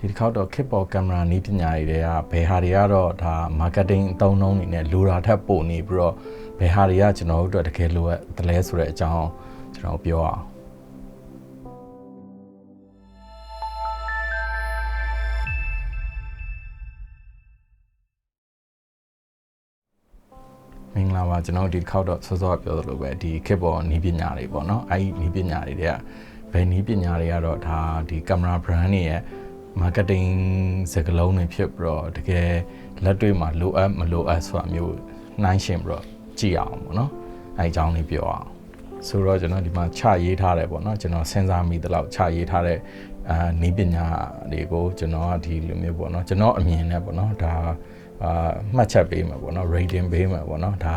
ဒီတစ်ခေါက်တော့ခေတ်ပေါ်ကင်မရာနည်းပညာတွေကဘယ်ဟာတွေကတော့ဒါ marketing အသုံးနှုန်းနေနဲ့လိုတာထက်ပိုနေပြီးတော့ဘယ်ဟာတွေကကျွန်တော်တို့အတွက်တကယ်လိုအပ်တယ်လဲဆိုတဲ့အကြောင်းကျွန်တော်ပြောအောင်မင်္ဂလာပါကျွန်တော်ဒီတစ်ခေါက်တော့စောစောပြောသလိုပဲဒီခေတ်ပေါ်နည်းပညာတွေပေါ့နော်အဲဒီနည်းပညာတွေကဘယ်နည်းပညာတွေကတော့ဒါဒီကင်မရာ brand တွေရဲ့ marketing စကားလုံးတွေဖြစ်ပြီးတော့တကယ်လက်တွေ့မှာလိုအပ်မလိုအပ်ဆိုတာမျိုးနှိုင်းယှဉ်ပြီးတော့ကြည့်အောင်ပေါ့နော်အဲအကြောင်းလေးပြောအောင်ဆိုတော့ကျွန်တော်ဒီမှာချရေးထားတယ်ပေါ့နော်ကျွန်တော်စဉ်းစားမိသလောက်ချရေးထားတဲ့နည်းပညာတွေကိုကျွန်တော်ကဒီလိုမျိုးပေါ့နော်ကျွန်တော်အမြင်နဲ့ပေါ့နော်ဒါမှတ်ချက်ပေးမှာပေါ့နော် rating ပေးမှာပေါ့နော်ဒါ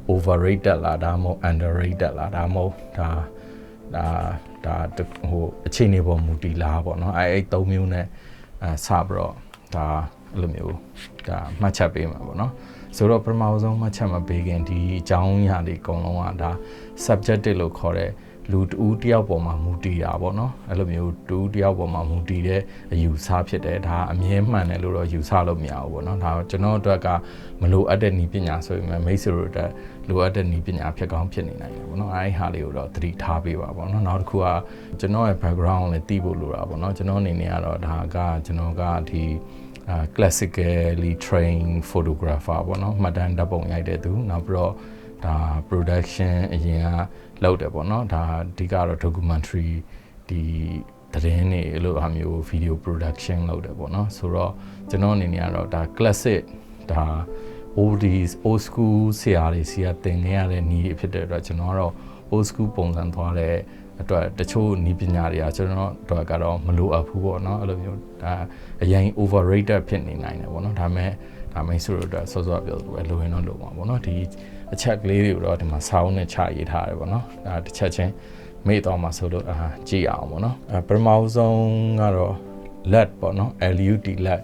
overrated လားဒါမှမဟုတ် underrated လားဒါမှမဟုတ်ဒါဟိုအခြေအနေပေါ်မူတည်လားပေါ့နော်အဲ၃မျိုးနဲ့စပြီးတော့ဒါအဲ့လိုမျိုးဒါမှတ်ချက်ပေးမှာပေါ့နော်ဆိုတော့ပထမဆုံးမှတ်ချက်မပေးခင်ဒီအကြောင်းအရာတွေအကုန်လုံးကဒါ subjective လို့ခေါ်တဲ့လူတူတယောက်ပေါ်မှာမူတည်တာပေါ့နော်အဲ့လိုမျိုးတူတယောက်ပေါ်မှာမူတည်တဲ့အယူဆဖြစ်တယ်ဒါအမြဲမှန်တယ်လို့တော့ယူဆလို့မရဘူးပေါ့နော်ဒါကျွန်တော်တို့ကမလိုအပ်တဲ့နည်းပညာဆိုရင်မိတ်ဆွေတို့အတွက်လိုအပ်တဲ့နည်းပညာဖြစ်ကောင်းဖြစ်နေနိုင်တယ်ပေါ့နော်အဲဒီဟာလေးကိုတော့သတိထားပေးပါပေါ့နော်နောက်တစ်ခုကကျွန်တော်ရဲ့ background လည်းသိဖို့လိုတာပေါ့နော်ကျွန်တော်အနေနဲ့ကတော့ဒါကကျွန်တော်ကဒီ classically trained photographer ပေါ့နော်မှတ်တမ်းဓာတ်ပုံရိုက်တဲ့သူနောက်ပြီးတော့ဒါ production အရင်ကလုပ်တယ်ပေါ့နော်ဒါအဓိကတော့ documentary ဒီသတင်းတွေအဲ့လိုအမျိုး video production လုပ်တယ်ပေါ့နော်ဆိုတော့ကျွန်တော်အနေနဲ့ကတော့ဒါ classic ဒါ old school ဆရာတွေဆီကသင်ခဲ့ရတဲ့နည်းဖြစ်တဲ့အတွက်ကျွန်တော်ကတော့ old school ပုံစံသွားတဲ့အတွက်တချို့နည်းပညာတွေကကျွန်တော်တို့ကတော့မလိုအပ်ဘူးပေါ့နော်အဲ့လိုမျိုးဒါအရင် overrated ဖြစ်နေနိုင်တယ်ပေါ့နော်ဒါမဲ့ဒါမိတ်ဆွေတို့အတွက်စောစောပြောသလိုပဲလိုရင်တော့လိုပါပေါ့နော်ဒီအချက်ကလေးတွေကိုတော့ဒီမှာစောင်းနဲ့ချရေးထားတယ်ပေါ့နော်ဒါတစ်ချက်ချင်းမေ့တော့မှဆိုလို့ကြည့်အောင်ပေါ့နော်ပထမဆုံးကတော့ LED ပေါ့နော် LUT LED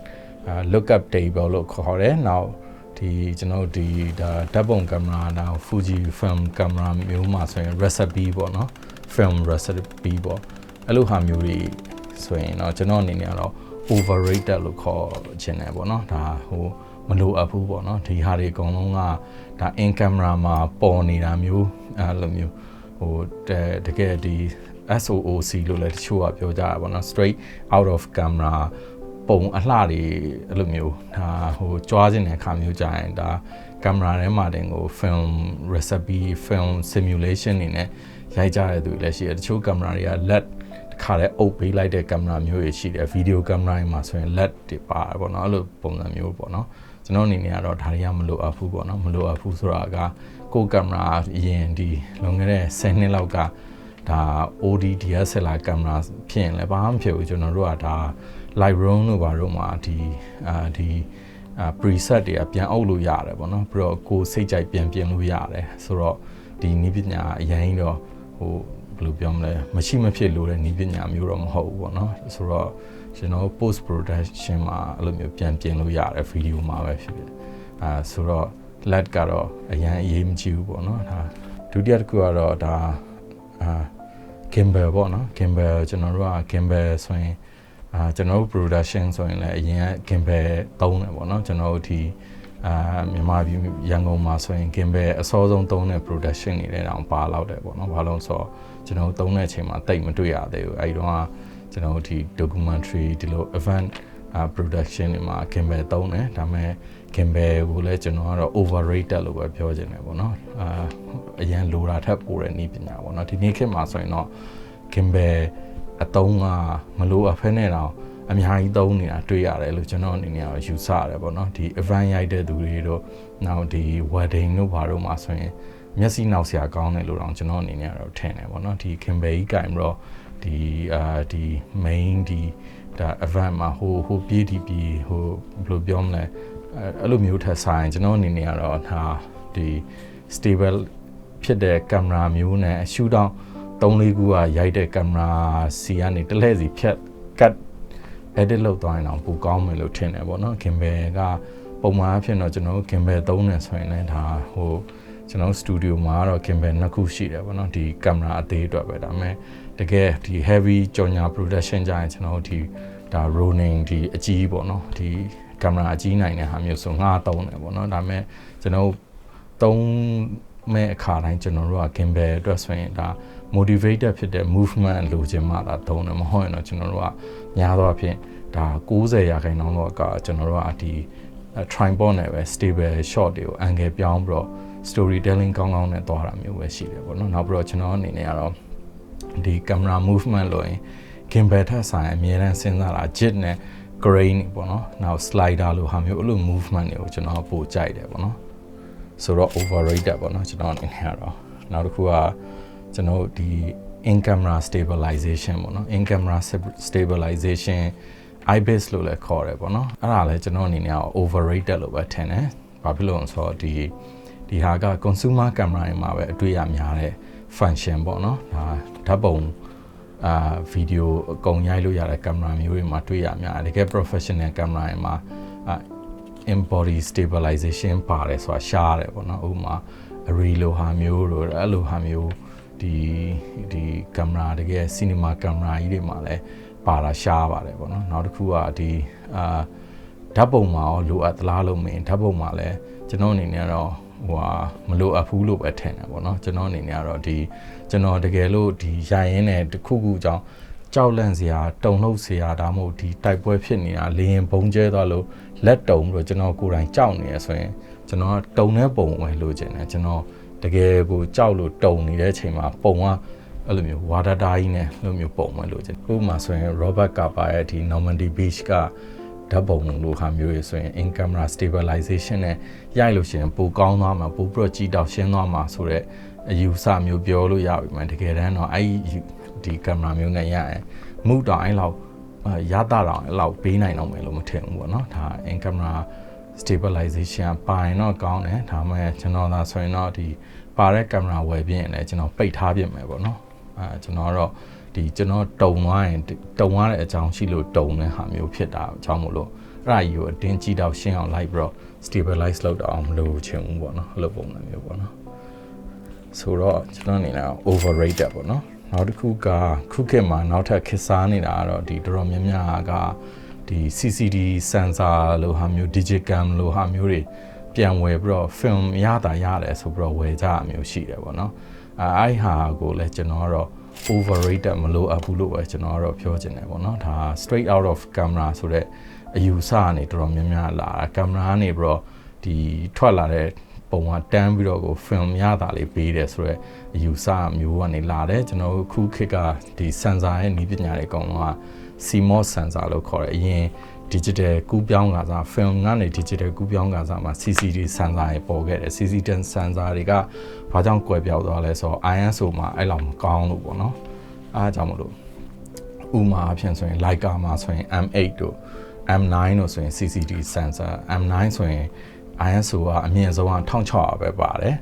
lookup table လို့ခေါ်တယ်နောက်ဒီကျွန်တော်ဒီဒါဓာတ်ပုံကင်မရာဒါ Fuji film ကင်မရာမျိုးမှာဆိုရင် recipe ပေါ့နော် film recipe ပေါ့အဲ့လိုဟာမျိုးတွေဆိုရင်တော့ကျွန်တော်အနေနဲ့ကတော့ overrated လို့ခေါ်ချင်တယ်ပေါ့နော်ဒါဟိုမလိုအပ်ဘူးပေါ့နော်ဒီဟာတွေအကုန်လုံးကဒါ in camera မှာပေါ်နေတာမျိုးအဲ့လိုမျိုးဟိုတကယ်ဒီ SOOC လို့လည်းတချို့ကပြောကြတာပေါ့နော် straight out of camera ပုံအလှတွေအဲ့လိုမျိုးဒါဟိုကြွားနေတဲ့အခါမျိုးကြရင်ဒါကင်မရာထဲမှာတင်ကို film recipe film simulation နေနဲ့ရိုက်ကြတဲ့သူတွေလည်းရှိတယ်တချို့ကင်မရာတွေက LED ခါတဲ့အုပ်ပေးလိုက်တဲ့ကင်မရာမျိုးတွေရှိတယ်ဗီဒီယိုကင်မရာမှာဆိုရင် LED တွေပါတယ်ပေါ့နော်အဲ့လိုပုံစံမျိုးပေါ့နော်ကျွန်တော်အနေနဲ့ကတော့ဒါတွေကမလိုအပ်ဘူးပေါ့နော်မလိုအပ်ဘူးဆိုတာကကိုယ်ကင်မရာအရင်ဒီလွန်ခဲ့တဲ့10နှစ်လောက်ကဒါ OD DSLR ကင်မရာဖြစ်ရင်လည်းဘာမှမဖြစ်ဘူးကျွန်တော်တို့ကဒါ Lightroom တို့ဘာလို့မှဒီ preset တွေကပြန်အုပ်လို့ရတယ်ပေါ့နော်ပြီးတော့ကိုယ်စိတ်ကြိုက်ပြန်ပြင်လို့ရတယ်ဆိုတော့ဒီနည်းပညာအရင်တော့ဟိုဘယ်လိုပြောမလဲမရှိမဖြစ်လို့တဲ့နည်းပညာမျိုးတော့မဟုတ်ဘူးပေါ့နော်ဆိုတော့ကျွန်တော် post production မှာအဲ့လိုမျိုးပြန်ပြင်လို့ရတယ်ဗီဒီယိုမှာပဲဖြစ်ဖြစ်ဆိုတော့ LED ကတော့အရင်အရေးမကြီးဘူးပေါ့နော်ဒါဒုတိယတစ်ခုကတော့ဒါgimbal ပေါ့နော် gimbal ကျွန်တော်တို့က gimbal ဆိုရင်ကျွန်တော်တို့ production ဆိုရင်လည်းအရင်က gimbal သုံးတယ်ပေါ့နော်ကျွန်တော်တို့ဒီမြန်မာပြည်ရန်ကုန်မှာဆိုရင် gimbal အစောဆုံးသုံးတဲ့ production တွေလည်းတောင်ပါလောက်တယ်ပေါ့နော်ဘာလို့ဆိုတော့ကျွန်တော်သုံးတဲ့အချိန်မှာတိတ်မတွေ့ရသေးဘူးအဲဒီတော့ကျွန်တော်ဒီ documentary ဒီလို event production တွေမှာ gimbal သုံးတယ်ဒါပေမဲ့ gimbal ကိုလည်းကျွန်တော်ကတော့ overrated လို့ပဲပြောချင်တယ်ပေါ့နော်အရင်လိုတာထက်ပိုတဲ့နည်းပညာပေါ့နော်ဒီနေ့ခေတ်မှာဆိုရင်တော့ gimbal အသုံးကမလိုအပ်ဖဲနဲ့တော့အများကြီးသုံးနေတာတွေ့ရတယ်လို့ကျွန်တော်အနေနဲ့ယူဆရတယ်ပေါ့နော်ဒီ event ရိုက်တဲ့သူတွေတို့နောက်ဒီ wedding တို့ဘာတို့မှာဆိုရင်မျက်စိနောက်ဆရာကောင်းတယ်လို့တော့ကျွန်တော်အနေနဲ့တော့ထင်တယ်ပေါ့နော်ဒီ gimbal ကြီးကင်ပြီးတော့ဒီ main ဒီဒါ event မှာဟိုပြေးဒီပြေးဟိုဘယ်လိုပြောမလဲအဲ့လိုမျိုးထက်ဆိုင်ကျွန်တော်အနေနဲ့ကတော့ဒါဒီ stable ဖြစ်တဲ့ကင်မရာမျိုးနဲ့ shoot down 3-4 ခုကရိုက်တဲ့ကင်မရာစီကနေတလှည့်စီဖြတ်ကတ် edit လုပ်သွားရင်တော့ပိုကောင်းမယ်လို့ထင်တယ်ပေါ့နော် gimbal ကပုံမှန်အဖြစ်တော့ကျွန်တော် gimbal သုံးနေဆိုရင်လည်းဒါဟိုကျွန်တော် studio မှာတော့ gimbal 2 ခုရှိတယ်ပေါ့နော်ဒီကင်မရာအသေးအတွက်ပဲဒါပေမဲ့တကယ်ဒီ heavy ကြော်ညာ production ကြရင်ကျွန်တော်ဒီ ဒါ Ronin ဒီအကြီးပေါ့နော်ဒီကင်မရာအကြီးနိုင်တဲ့ဟာမျိုးဆိုငှားသုံးတယ်ပေါ့နော်ဒါပေမဲ့ကျွန်တော်သုံးမဲ့အခါတိုင်းကျွန်တော်တို့က gimbal အတွက်ဆိုရင်ဒါ motivated ဖြစ်တဲ့ movement လိုချင်မှသာသုံးတယ်မဟုတ်ရင်တော့ကျွန်တော်တို့ကများသောအားဖြင့်ဒါ90%တော့ကကျွန်တော်တို့ကဒီ tripod နဲ့ပဲ stable shot တွေကို angle ပြောင်းပြီးတော့ storytelling ကောင်းကောင်းနဲ့သွားတာမျိုးပဲရှိတယ်ပေါ့နော်နောက်ပြီးတော့ကျွန်တော်အနေနဲ့ကတော့ဒီ camera movement လို့ရင် gimbal ထက်ဆိုင်အများနဲ့စဉ်းစားတာ jig နဲ့ grain ပေါ့နော်နောက် slider လို့ဟာမျိုးအဲ့လို movement တွေကိုကျွန်တော်ပို့ကြိုက်တယ်ပေါ့နော်ဆိုတော့ overrated ပေါ့နော်ကျွန်တော်အနေနဲ့ကတော့နောက်တစ်ခုကကျွန်တော်ဒီ in camera stabilization ပေါ့နော် in camera stabilization IBIS လို့လည်းခေါ်တယ်ပေါ့နော်အဲ့ဒါလည်းကျွန်တော်အနေနဲ့ overrated လို့ပဲထင်တယ်ဘာဖြစ်လို့လဲဆိုတော့ဒီဟာက consumer camera တွေမှာပဲအတွေ့အများတဲ့ function ပေါ့နော်ဒါဓာတ်ပုံဗီဒီယိုအကုန်ရိုက်လို့ရတဲ့ကင်မရာမျိုးတွေမှာတွေ့ရများတယ်တကယ် professional ကင်မရာတွေမှာin-body stabilization ပါတယ်ဆိုတာရှားတယ်ပေါ့နော်ဥပမာ array လိုဟာမျိုးတို့အဲ့လိုဟာမျိုးဒီကင်မရာတကယ် cinema ကင်မရာကြီးတွေမှာလည်းပါတာရှားပါတယ်ပေါ့နော်နောက်တစ်ခုကဒီဓာတ်ပုံမှာရောလိုအပ်သလားလို့မင်းဓာတ်ပုံမှာလည်းကျွန်တော်အနေနဲ့တော့မလိုအပ်ဘူးလို့ပဲထင်တယ်ပေါ့နော်ကျွန်တော်အနေနဲ့ကတော့ဒီကျွန်တော်တကယ်လို့ဒီရိုင်ရင်းနဲ့တစ်ခုခုကြောင့်ကြောက်လန့်စရာတုံလှုပ်စရာဒါမှမဟုတ်ဒီတိုက်ပွဲဖြစ်နေတာလေရင်ဘုံကျဲသွားလို့လက်တုံပြီးတော့ကျွန်တော်ကိုယ်တိုင်ကြောက်နေရဆိုရင်ကျွန်တော်တုံတဲ့ပုံဝင်လို့ခြင်းတယ်ကျွန်တော်တကယ်ကိုကြောက်လို့တုံနေတဲ့အချိန်မှာပုံကအဲ့လိုမျိုးဝါဒတာကြီးနဲ့အဲ့လိုမျိုးပုံဝင်လို့ခြင်းဥပမာဆိုရင် Robert Capa ရဲ့ဒီ Normandy Beach ကဓာတ်ပုံလိုဟာမျိုးတွေဆိုရင် in camera stabilization နဲ့ရိုက်လို့ရှိရင်ပိုကောင်းသွားမှာပိုပြီးတော့ကြည်တောက်ရှင်းသွားမှာဆိုတော့အယူဆမျိုးပြောလို့ရပြီမှတကယ်တမ်းတော့အဲ့ဒီကင်မရာမျိုးနဲ့ရရင်မှုတော့အဲ့လောက်ရတာတော့အဲ့လောက်ပေးနိုင်တော့မယ်လို့မထင်ဘူးပေါ့နော်ဒါ in camera stabilization ပါရင်တော့ကောင်းတယ်ဒါမှကျွန်တော်သာဆိုရင်တော့ဒီပါတဲ့ကင်မရာဝယ်ပြရင်လည်းကျွန်တော်ပိတ်ထားပြမယ်ပေါ့နော်ကျွန်တော်တော့ဒီကျွန်တော်တုံသွားရင်တုံရတဲ့အကြောင်းရှိလို့တုံတဲ့ဟာမျိုးဖြစ်တာအကြောင်းမို့လို့အဲ့ဒါကြီးကိုအတင်းကြည့်တော့ရှင်းအောင်လိုက်ပြီးတော့ stabilize လုပ်တော့အောင်မလုပ်ချင်ဘူးပေါ့နော်အဲ့လိုပုံစံမျိုးပေါ့နော်ဆိုတော့ကျွန်တော်အနေနဲ့ overrated ပေါ့နော်နောက်တစ်ခုကခုခေတ်မှာနောက်ထပ်ခေတ်စားနေတာကတော့ဒီတော်တော်များများကဒီ CCD sensor လို့ဟာမျိုး digicam လို့ဟာမျိုးတွေပြန်ဝယ်ပြီးတော့ film ရတာရတယ်ဆိုပြီးတော့ဝယ်ကြအမျိုးရှိတယ်ပေါ့နော်အဲ့ဟာကိုလည်းကျွန်တော်ကတော့ overrated မလို့အပ်ဘူးလို့ပဲကျွန်တော်ကတော့ပြောချင်တယ်ပေါ့နော်ဒါ straight out of camera ဆိုတဲ့အယူဆကနေတော်တော်များများလာတာကင်မရာကနေပြီးတော့ဒီထွက်လာတဲ့ပုံကတန်းပြီးတော့ကို film ရတာလေးပေးတယ်ဆိုတော့အယူဆမျိုးကနေလာတယ်ကျွန်တော်ခုခေတ်ကဒီ sensor ရဲ့နည်းပညာတွေအကုန်လုံးက CMOS sensor လို့ခေါ်တယ်အရင် digital ကူးပြောင်းကစား film ကနေ digital ကူးပြောင်းကစားမှာ CCD sensor တွေပေါ်ခဲ့တယ် CCD sensor တွေကဘာကြောင့်ကွယ်ပြောက်သွားလဲဆိုတော့ ISO မှာအဲ့လောက်မကောင်းလို့ပေါ့နော်အားကြောင့်မလို့ဥမာအဖြစ်ဆိုရင် Leica မှာဆိုရင် M8 တို့ M9 တို့ဆိုရင် CCD sensor M9 ဆိုရင်ISO ကအမြင့်ဆုံးက1600ပဲပါတယ်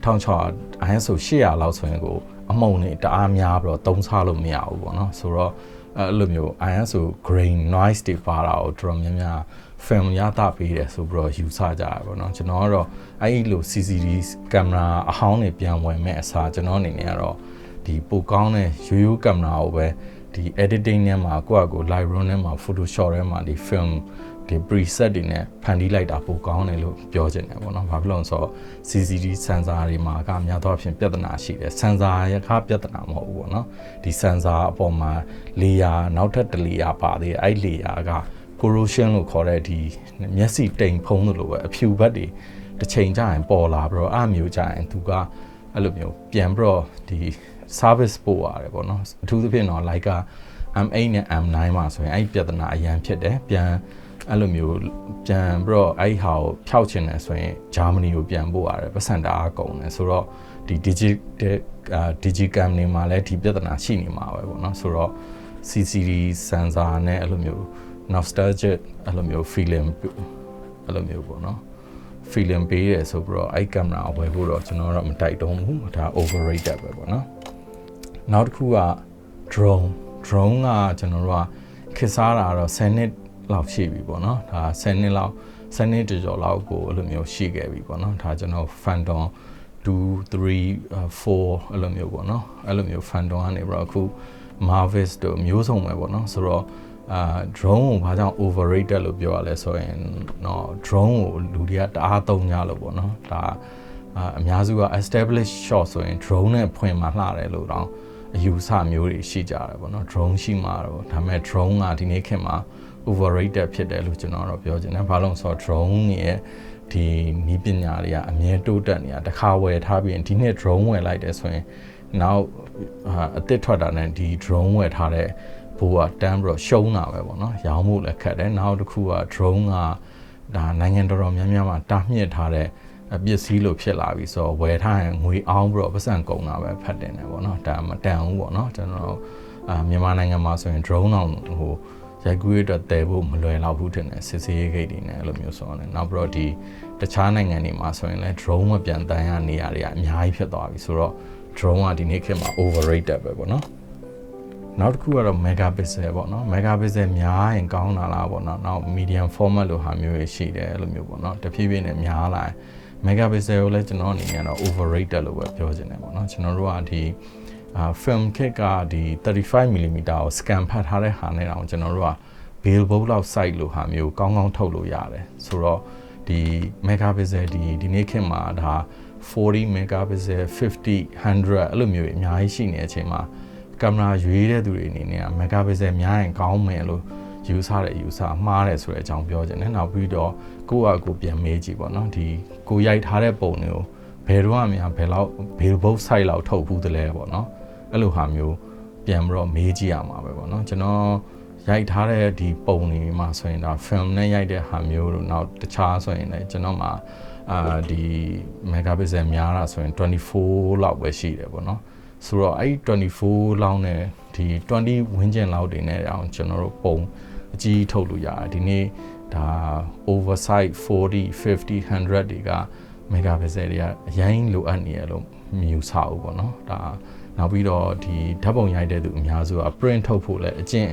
1600 ISO 800လောက်ဆိုရင်ကိုအမုံနေတအားများပြီးတော့သုံးစားလို့မရဘူးပေါ့နော်ဆိုတော့အဲ့လိုမျိုး ISO grain noise တွေပါတာကိုတော်တော်များများ film ရတာပေးတယ်ဆိုပြီးတော့ယူဆကြရပါတော့ကျွန်တော်ကတော့အဲ့လို CCD ကင်မရာအဟောင်းတွေပြန်ဝယ်မဲ့အစားကျွန်တော်အနေနဲ့ကတော့ဒီပိုကောင်းတဲ့ရိုးရိုးကင်မရာကိုပဲဒီ editing ထဲမှာကိုယ့်အကို Lightroom ထဲမှာ Photoshop ထဲမှာဒီ film ဒီ preset တွေနဲ့ဖန်တီးလိုက်တာပိုကောင်းတယ်လို့ပြောချင်တယ်ပေါ့နော်။ဘာဖြစ်လို့လဲဆိုတော့ CCD sensor တွေမှာကများသောအားဖြင့်ပြဿနာရှိတယ်။ sensor ရခပြဿနာမဟုတ်ဘူးပေါ့နော်။ဒီ sensor အပေါ်မှာ layer နောက်ထပ်တစ် layer ပါသေးတယ်။အဲ့ layer က corrosion လို့ခေါ်တဲ့ဒီမျက်စိတိမ်ဖုံးလို့ပဲအဖြူဘက်တွေတစ်ချိန်ကြာရင်ပေါ်လာပြီးတော့အမျိုးကြာရင်သူကအဲ့လိုမျိုးပြန်ပြီးတော့ဒီ service ပို့ရတယ်ပေါ့နော်။အထူးသဖြင့်တော့ like M8 နဲ့ M9 မှာဆိုရင်အဲ့ပြဿနာအရန်ဖြစ်တယ်။ပြန်အဲ့လိုမျိုးပြန်ပြီးတော့အဲ့ဟာကိုဖျောက်ချင်တယ်ဆိုရင်ဂျာမနီကိုပြန်ပို့ရတယ်ပတ်စံတအားကုန်တယ်ဆိုတော့ဒီ digicam တွေမှာလည်းဒီပြဿနာရှိနေမှာပဲပေါ့နော်ဆိုတော့ CCD sensor နဲ့အဲ့လိုမျိုး nostalgic အဲ့လိုမျိုး feeling အဲ့လိုမျိုးပေါ့နော် feeling ပေးရဆိုပြီးတော့အဲ့ကင်မရာဝယ်ဖို့တော့ကျွန်တော်တော့မတိုက်တုံးဘူးဒါ overrated ပဲပေါ့နော်နောက်တစ်ခုက drone ကကျွန်တော်တို့ကခေတ်စားတာတော့10နှစ်လောက်ရှိပြီပေါ့နော်ဒါ10နှစ်လောက်10နှစ်ကျော်လောက်ကိုအဲ့လိုမျိုးရှိခဲ့ပြီပေါ့နော်ဒါကျွန်တော် Phantom 2 3 4အဲ့လိုမျိုးပေါ့နော်အဲ့လိုမျိုး Phantom ကနေပြီးတော့အခု Mavic တို့မျိုးစုံပဲပေါ့နော်ဆိုတော့ drone ကိုဘာကြောင့် overrated လို့ပြောရလဲဆိုရင်တော့ drone ကိုလူတွေကတအားသုံးကြလို့ပေါ့နော်ဒါအများစုက established shot ဆိုရင် drone နဲ့ဖွင့်မှလှတယ်လို့တော့အယူဆမျိုးတွေရှိကြတယ်ပေါ့နော် drone ရှိမှာတော့ဒါပေမဲ့ drone ကဒီနေ့ခေတ်မှာ overrated ဖြစ်တယ်လို့ကျွန်တော်တော့ပြောချင်တယ်ဘာလို့ဆိုတော့ drone ရဲ့ဒီနည်းပညာတွေကအမြဲတိုးတက်နေတာတစ်ခါဝယ်ထားပြီးရင်ဒီနေ့ drone ဝယ်လိုက်တယ်ဆိုရင်နောက်အသစ်ထွက်တာနဲ့ဒီ drone ဝယ်ထားတဲ့ဘူကတန်းပြီးတော့ရှုံးတာပဲပေါ့နော်ရောင်းဖို့လည်းခက်တယ်နောက်တစ်ခုက drone ကဒါနိုင်ငံတော်တော်များများမှာတားမြစ်ထားတဲ့ပစ္စည်းလို့ဖြစ်လာပြီဆိုတော့ဝယ်ထားရင်ငွေအောင်ပြီးတော့ပတ်စံကုန်တာပဲဖတ်တင်တယ်ပေါ့နော်ဒါမတန်ဘူးပေါ့နော်ကျွန်တော်မြန်မာနိုင်ငံမှာဆိုရင် drone အောင်ဟိုရိုက်ကူးရတဲ့တဲဖို့မလွယ်တော့ဘူးတင်တယ်စစ်စေးဂိတ်တွေနဲ့အဲ့လိုမျိုးဆိုတော့နောက်ပြီးတော့ဒီတခြားနိုင်ငံတွေမှာဆိုရင်လည်း drone မပြန်တန်းရနေရတွေကအများကြီးဖြစ်သွားပြီဆိုတော့ drone ကဒီနေ့ခေတ်မှာ overrated ပဲပေါ့နော်နောက်တစ်ခုကတော့ megapixel ပေါ့နော် megapixel များရင်ကောင်းတာလားပေါ့နော်နောက် medium format လိုဟာမျိုးတွေရှိတယ်အဲ့လိုမျိုးပေါ့နော်တဖြည်းဖြည်းနဲ့များလာ megapixel ကိုလည်းကျွန်တော်အနေနဲ့တော့ overrated လို့ပဲပြောချင်တယ်ပေါ့နော်ကျွန်တော်တို့ကဒီfilm kit ကဒီ 35mm ကို scan ဖတ်ထားတဲ့ဟာနဲ့တောင်ကျွန်တော်တို့က billboard လောက် size လိုဟာမျိုးကောင်းကောင်းထုတ်လို့ရတယ်ဆိုတော့ဒီ megapixel ဒီနေ့ခေတ်မှာဒါ40 megapixel 50 100အဲ့လိုမျိုးအများကြီးရှိနေတဲ့အချိန်မှာကင်မရာရွေးတဲ့သူတွေအနေနဲ့ megapixel များရင်ကောင်းမယ်လို့ယူဆမှားတယ်ဆိုတဲ့အကြောင်းပြောချင်တယ်နောက်ပြီးတော့ကိုယ့်အကူပြန်မေးကြည့်ပေါ့နော်ဒီကိုရိုက်ထားတဲ့ပုံတွေကိုဘယ်တော့မှဘယ်လောက် billboard size လောက်ထုတ်ဘူးတလဲပေါ့နော်အဲ့လိုဟာမျိုးပြန်ပြီးတော့မေးကြည့်ရမှာပဲပေါ့နော်ကျွန်တော်ရိုက်ထားတဲ့ဒီပုံတွေမှာဆိုရင်တော့ film နဲ့ရိုက်တဲ့ဟာမျိုးတို့နောက်တခြားဆိုရင်လည်းကျွန်တော်မှာဒီ megapixel များတာဆိုရင်24လောက်ပဲရှိတယ်ပေါ့နော်ဆိုတော့အဲ့24လောက်နဲ့ဒီ20ဝန်းကျင်လောက်တွေနဲ့အောင်ကျွန်တော်တို့ပုံအကြီးထုတ်လို့ရတယ်ဒီနေ့ဒါ oversize 40 50 100တွေက megapixel တွေကအရင်လိုအပ်နေရလို့မယူဆဘူးပေါ့နော်ဒါနောက်ပြီးတော့ဒီဓာတ်ပုံရိုက်တဲ့သူအများစုက print ထုတ်ဖို့လည်းအကျင့်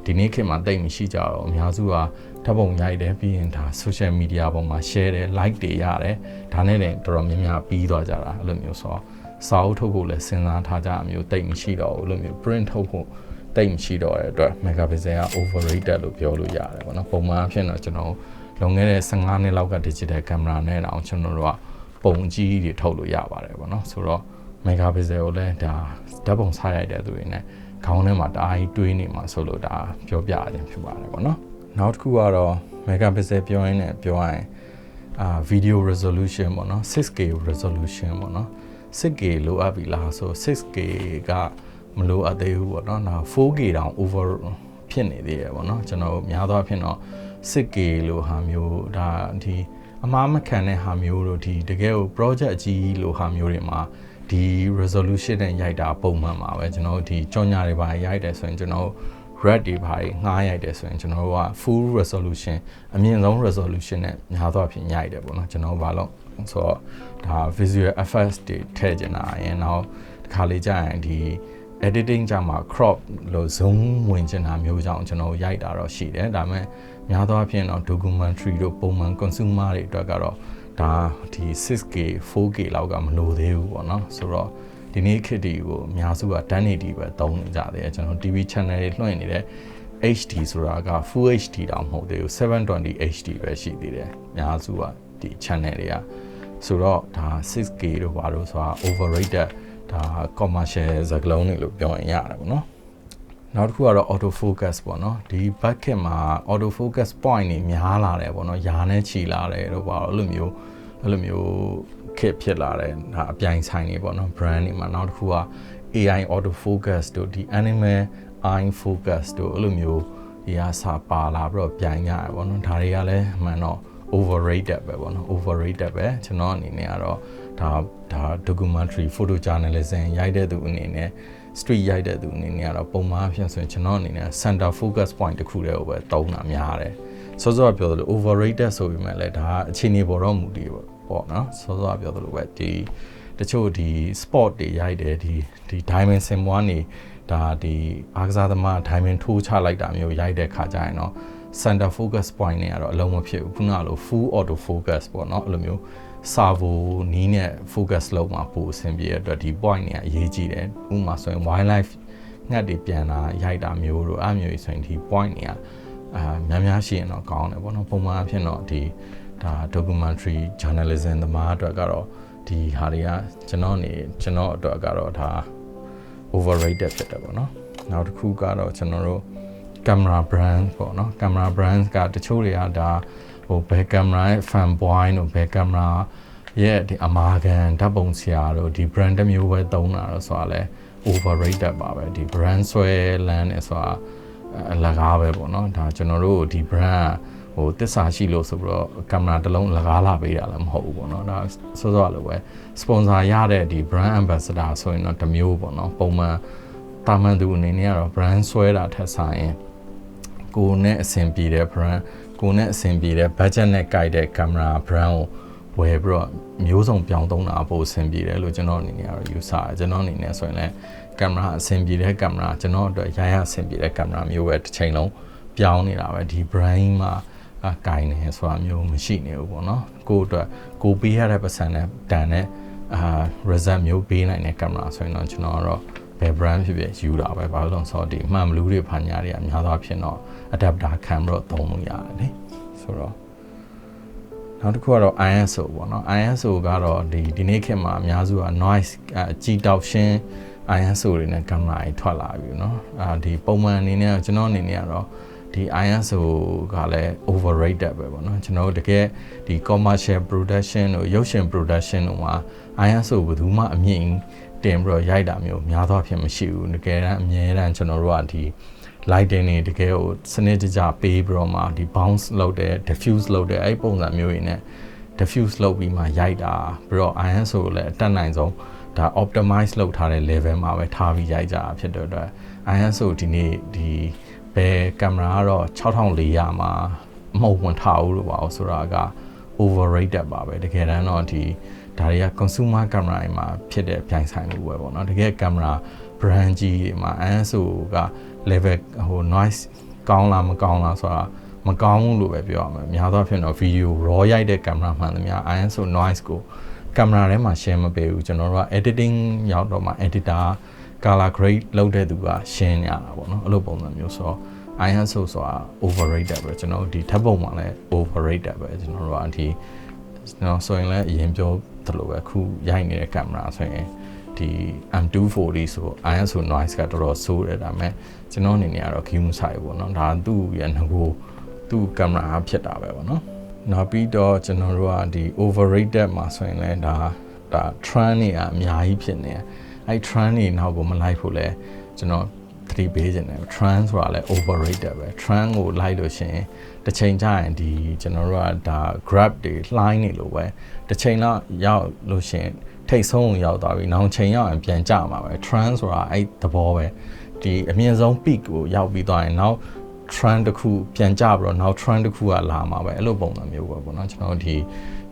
ဒီနေ့ခေတ်မှာတိတ်မရှိကြတော့အများစုကဓာတ်ပုံရိုက်တယ်ပြီးရင်ဒါ social media ပေါ်မှာ share တယ် like တွေရတယ်ဒါနဲ့လည်းတော်တော်များများပြီးသွားကြတာအဲ့လိုမျိုးဆိုတော့စာအုပ်ထုတ်ဖို့လည်းစဉ်းစားထားကြအမျိုးတိတ်မရှိတော့ဘူးလို့မျိုး print ထုတ်ဖို့တိတ်မရှိတော့တဲ့အတွက် megapixel က overrated လို့ပြောလို့ရတယ်ပေါ့နော်ပုံမှန်အဖြစ်တော့ကျွန်တော်လွန်ခဲ့တဲ့15နှစ်လောက်က digital camera နဲ့တောင်ကျွန်တော်တို့ကပုံကြီးတွေထုတ်လို့ရပါတယ်ပေါ့နော်ဆိုတော့ megapixel ကိုလည်းဒါဓာတ်ပုံစားရိုက်တဲ့သူတွေနဲ့ခေါင်းထဲမှာတအားကြီးတွေးနေမှာဆိုလို့ဒါပြောပြခြင်းဖြစ်ပါတယ်ပေါ့နော်နောက်တစ်ခုကတော့ megapixel ပြောရင် video resolution ပေါ့နော် 6K resolution ပေါ့နော် 6K လိုအပ်ပြီလားဆို 6K ကမလိုအပ်သေးဘူးပေါ့နော် 4K တောင် over ဖြစ်နေသေးတယ်ပေါ့နော်ကျွန်တော်များသောအားဖြင့်တော့ 6K လိုဟာမျိုးဒါဒီအမှားမခံတဲ့ဟာမျိုးတို့ဒီတကယ်ကို project အကြီးလိုဟာမျိုးတွေမှာဒီ resolution နဲ့ရိုက်တာပုံမှန်ပါပဲကျွန်တော်ဒီကြော်ညာတွေပါရိုက်တယ်ဆိုရင်ကျွန်တော် red တွေပါငှားရိုက်တယ်ဆိုရင်ကျွန်တော်တို့က full resolution အမြင့်ဆုံး resolution နဲ့များသောအားဖြင့်ရိုက်တယ်ပေါ့နော်ကျွန်တော်ဘာလို့ဆိုတော့ဒါ visual effects တွေထည့်ချင်တာရယ်နောက်တစ်ခါလေးကြာရင်ဒီ editing ကြမှာ crop လို့ zoom ဝင်ချင်တာမျိုးကြောင့်ကျွန်တော်ရိုက်တာတော့ရှိတယ်ဒါပေမဲ့များသောအားဖြင့်တော့ documentary တို့ပုံမှန် consumer တွေအတွက်ကတော့ဒါဒီ 6K 4K လောက်ကမလိုသေးဘူးပေါ့နော်ဆိုတော့ဒီနေ့ခေတ်တွေကိုအများစုက 1080 ပဲသုံးနေကြတယ်ကျွန်တော် TV channel တွေလွှင့်နေတဲ့ HD ဆိုတာက Full HD တောင်မဟုတ်သေးဘူး 720 HD ပဲရှိသေးတယ်အများစုကဒီ channel တွေကဆိုတော့ဒါ 6K တို့ဘာလို့ဆိုတာ overrated ဒါ commercial ဇာတ်လုံးတွေလို့ပြောရင်ရတယ်ပေါ့နော်နောက်တစ်ခုကတော့ auto focus ပေါ့နော်ဒီ bucket မှာ auto focus point တွေများလာတယ်ပေါ့နော်ယာနဲ့ချီလာတယ်တို့ဘာလို့အဲ့လိုမျိုးခက်ဖြစ်လာတယ်ဒါအပြိုင်ဆိုင်တွေပေါ့နော် brand တွေမှာနောက်တစ်ခုက AI auto focus တို့ဒီ animal eye focus တို့အဲ့လိုမျိုးဒီအစားပါလာပြီးတော့ပြိုင်ကြရပေါ့နော်ဒါတွေကလည်းမှန်တော့ overrated ပဲပေါ့နော် overrated ပဲကျွန်တော်အနေနဲ့ကတော့ဒါ documentary photo journalism ရိုက်တဲ့သူအနေနဲ့ street ရိုက်တဲ့သူအနေနဲ့ကတော့ပုံမှန်အဖြစ်ဆိုရင်ကျွန်တော်အနေနဲ့ center focus point တစ်ခုတည်းကိုပဲသုံးတာများတယ်စောစောပြောသလို overrated ဆိုပေမဲ့လည်းဒါအခြေအနေပေါ်တော့မူတည်ပေါ့နော်စောစောပြောသလိုပဲဒီတချို့ဒီ sport တွေရိုက်တယ်ဒီ dimension 1နေဒါဒီအားကစားသမား diamond ထိုးချလိုက်တာမျိုးရိုက်တဲ့ခါကျရင်တော့ center focus point တွေကတော့အလုံးမဖြစ်ဘူးခုနကလို full auto focus ပေါ့နော်အဲ့လိုမျိုးservo နီးနဲ့ focus လုပ်မှာပိုအဆင်ပြေတဲ့အတွက်ဒီ point တွေကအရေးကြီးတယ်ဥပမာဆိုရင် wildlife ငှက်တွေပြန်လာရိုက်တာမျိုးတို့အဲ့မျိုးဆိုရင်ဒီ point တွေကများရှိရင်တော့ကောင်းတယ်ပေါ့နော်ပုံမှန်အဖြစ်တော့ဒီဒါ documentary journalism သမားအတွက်ကတော့ဒီဟာတွေကကျွန်တော်အတွက်ကတော့ဒါ overrated ဖြစ်တယ်ပေါ့နော်နောက်တစ်ခုကတော့ကျွန်တော်တို့ camera brand ပေါ့နော် camera brand ကတချို့တွေကဒါဟိုဘယ် camera ရဲ့ fan boy တို့ဘယ် camera ရဲ့ဒီအမာကန်ဓာတ်ပုံဆရာတို့ဒီ brand တစ်မျိုးပဲသုံးတာတော့ဆိုတာလဲ overrated ပါပဲဒီ brand ဆွဲလန်းနေဆိုတာအလကားပဲပေါ့နော်ဒါကျွန်တော်တို့ဒီ brand ဟိုတစ္ဆာရှိလို့ဆိုပြီးတော့ကင်မရာတစ်လုံးလကားလာပေးတာလည်းမဟုတ်ဘူးပေါ့နော်ဒါစောစောလိုပဲ sponsor ရတဲ့ဒီ brand ambassador ဆိုရင်တော့တစ်မျိုးပေါ့နော်ပုံမှန်တာမန်သူအနေနဲ့ကတော့ brand ဆွဲတာထက်ဆိုင်ကိုနဲ့အဆင်ပြေတဲ့ brand ကိုနဲ့အဆင်ပြေတဲ့ budget နဲ့ကိုက်တဲ့ကင်မရာ brand ကိုဝယ်ပြီးတော့မျိုးစုံပြောင်းသုံးတာပို့အဆင်ပြေတယ်လို့ကျွန်တော်အနေနဲ့ကတော့ယူဆတယ်ကျွန်တော်အနေနဲ့ဆိုရင်လည်းကင်မရာအဆင်ပြေတဲ့ကင်မရာကျွန်တော်အတွက်ရအဆင်ပြေတဲ့ကင်မရာမျိုးပဲတစ်ချိန်လုံးပြောင်းနေတာပဲဒီ brand မှာကိုင်းနေဆိုတာမျိုးမရှိနေဘူးပေါ့နော်ကိုယ့်အတွက်ကိုပေးရတဲ့ပတ်စံနဲ့တန်တဲ့ result မျိုးပေးနိုင်တဲ့ကင်မရာဆိုရင်တော့ကျွန်တော်ကတော့ဘယ် brand ဖြစ်ဖြစ်ယူတာပဲဘာလို့လဲဆိုတော့ဒီမှန်ဘလူးတွေဖာညာတွေအများသောအားဖြင့်တော့ adapter ခံပြီးတော့သုံးလို့ရတယ်လေဆိုတော့နောက်တစ်ခုကတော့ ISO ပေါ့နော် ISO ကတော့ဒီနေ့ခေတ်မှာအများစုက noise ကြီးတောက်ရှင်း ISO တွေနဲ့ကင်မရာတွေထွက်လာပြီเนาะဒီပုံမှန်အနေနဲ့ကျွန်တော်အနေနဲ့ကတော့ဒီ ISO ကလည်း overrated ပဲပေါ့နော်ကျွန်တော်တို့တကယ်ဒီ commercial production တို့ရုပ်ရှင် production တို့မှာ ISO ဘယ်သူမှအမြင့်တင်ပြီးတော့ရိုက်တာမျိုးများသောအားဖြင့်မရှိဘူးတကယ်တမ်းအမြဲတမ်းကျွန်တော်တို့ကဒီ lighting တွေတကယ်ကိုစနစ်တကျပေးပြီးတော့မှဒီ bounce လုပ်တယ် diffuse လုပ်တယ်အဲ့ပုံစံမျိုးတွေနဲ့ diffuse လုပ်ပြီးမှရိုက်တာပြီးတော့ ISO ကိုလည်းအတက်နိုင်ဆုံးဒါ optimize လုပ်ထားတဲ့ level မှာပဲထားပြီးရိုက်ကြတာဖြစ်တဲ့အတွက် ISO ဒီနေ့ဒီဘယ်ကင်မရာကတော့6400မှာအမှုံဝင်ထားဘူးလို့ပါအောင်ဆိုတာက overrated ပါပဲတကယ်တမ်းတော့ဒီဒါတွေက consumer camera တွေမှာဖြစ်တဲ့ပြိုင်ဆိုင်မှုပဲပေါ့နော်တကယ်ကင်မရာ brand ကြီးတွေမှာ ISO က level ဟို noise ကောင်းလားမကောင်းလားဆိုတာမကောင်းဘူးလို့ပဲပြောရမယ်များသောအားဖြင့်တော့ video raw ရိုက်တဲ့ကင်မရာမှန်သမျှ ISO noise ကိုကင်မရာထဲမှာ share မပေးဘူးကျွန်တော်တို့က editing ရောက်တော့မှ editor color grade လုပ်တဲ့သူကရှင်းရတာပေါ့နော်အဲ့လိုပုံစံမျိုးဆိုတော့ ISO ဆိုတာ overrated ပဲကျွန်တော်ဒီဓာတ်ပုံမှာလည်း overrated ပဲကျွန်တော်တို့ကဒီကျွန်တော်ဆိုရင်လည်းအရင်ပြောသလိုပဲခုရိုက်နေတဲ့ကင်မရာဆိုရင်ဒီ M240 ဆို ISO noise ကတော်တော်ဆိုးတယ်ဒါပေမဲ့ကျွန်တော်အနေနဲ့ကတော့ view မဆိုင်ဘူးပေါ့နော်ဒါသူ့ရဲ့ငကိုသူ့ကင်မရာဖြစ်တာပဲပေါ့နော်နောက်ပြီးတော့ကျွန်တော်တို့ကဒီ overrated မှာဆိုရင်လည်းဒါ trend တွေအများကြီးဖြစ်နေတယ်အဲ့ trend တွေနောက်ကိုမလိုက်ဖို့လဲကျွန်တော်သတိပေးခြင်းတယ် trend ဆိုတာလဲ overrated ပဲ trend ကိုလိုက်လို့ရှိရင်တစ်ချိန်ကျရင်ဒီကျွန်တော်တို့ကဒါ grab တွေလှိုင်းနေလို့ပဲတစ်ချိန်လောက်ရောက်လို့ရှိရင်ထိတ်ဆုံးရောက်သွားပြီနောက်ချိန်ရောက်ရင်ပြန်ကျမှာပဲ trend ဆိုတာအဲ့သဘောပဲဒီအမြင့်ဆုံး peak ကိုရောက်ပြီးသွားရင်နောက် trend တစ်ခုပြန်ကျပြီးတော့နောက် trend တစ်ခုကလာမှာပဲအဲ့လိုပုံစံမျိုးပဲပေါ့နော်ကျွန်တော်ဒီ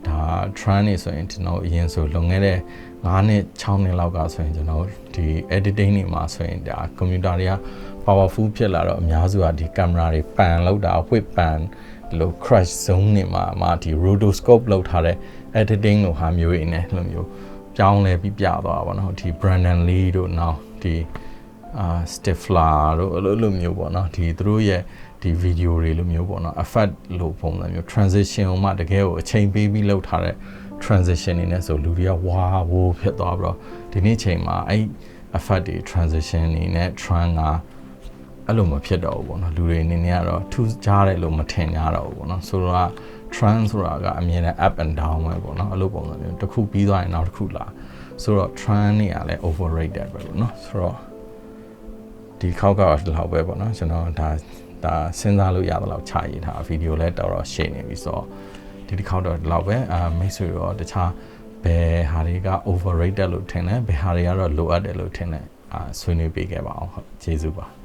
ဒါ trend နေဆိုရင်ကျွန်တော်အရင်ဆိုလွန်ခဲ့တဲ့9နှစ်6နှစ်လောက်ကဆိုရင်ကျွန်တော်ဒီ editing တွေမှာဆိုရင်ဒါ computer တွေက powerful ဖြစ်လာတော့အများစုကဒီ camera တွေပန်လောက်တာ whip ပန်လို့ crash zone တွေမှာဒီ rotoscope လောက်ထားတဲ့ editing လိုဟာမျိုးတွေနဲ့လိုမျိုးပြောင်းလဲပြီးပြသွားတာပေါ့နော်ဒီ Brandon Lee တို့နောက်ဒီStifler တို့အဲ့လိုမျိုးပေါ့နော်ဒီသူတို့ရဲ့ဒီ video တွေလိုမျိုးပေါ့နော် effect လို့ပုံစံမျိုး transition ကိုမှတကယ်ကိုအချိန်ပေးပြီးလုပ်ထားတဲ့ transition နေနဲ့ဆိုလူတွေကဝါဝိုးဖြစ်သွားပြီးတော့ဒီနေ့ချိန်မှာအဲ့ effect တွေ transition နေနဲ့ trend ကအဲ့လိုမဖြစ်တော့ဘူးပေါ့နော်လူတွေအနေနဲ့ကတော့ထူးခြားတယ်လို့မထင်ကြတော့ဘူးပေါ့နော်ဆိုတော့ trend ဆိုတာကအမြဲတမ်း up and down ပဲပေါ့နော်အဲ့လိုပုံစံမျိုးတစ်ခုပြီးသွားရင်နောက်တစ်ခုလာဆိုတော့ trend တွေကလည်း overrated ပဲပေါ့နော်ဆိုတော့ဒီခောက်ကဒီလောက်ပဲပေါ့နော်ကျွန်တော်ဒါစဉ်းစားလို့ရတဲ့လောက်ခြာရေးထားဗီဒီယိုလည်းတော်တော်ရှင်းနေပြီဆိုတော့ဒီခောက်တော့ဒီလောက်ပဲမိတ်ဆွေရောတခြားဘယ်ဟာတွေက overrated လို့ထင်လဲဘယ်ဟာတွေကတော့လိုအပ်တယ်လို့ထင်လဲဆွေးနွေးပေးခဲ့ပါအောင်ဟုတ်ကျေးဇူးပါ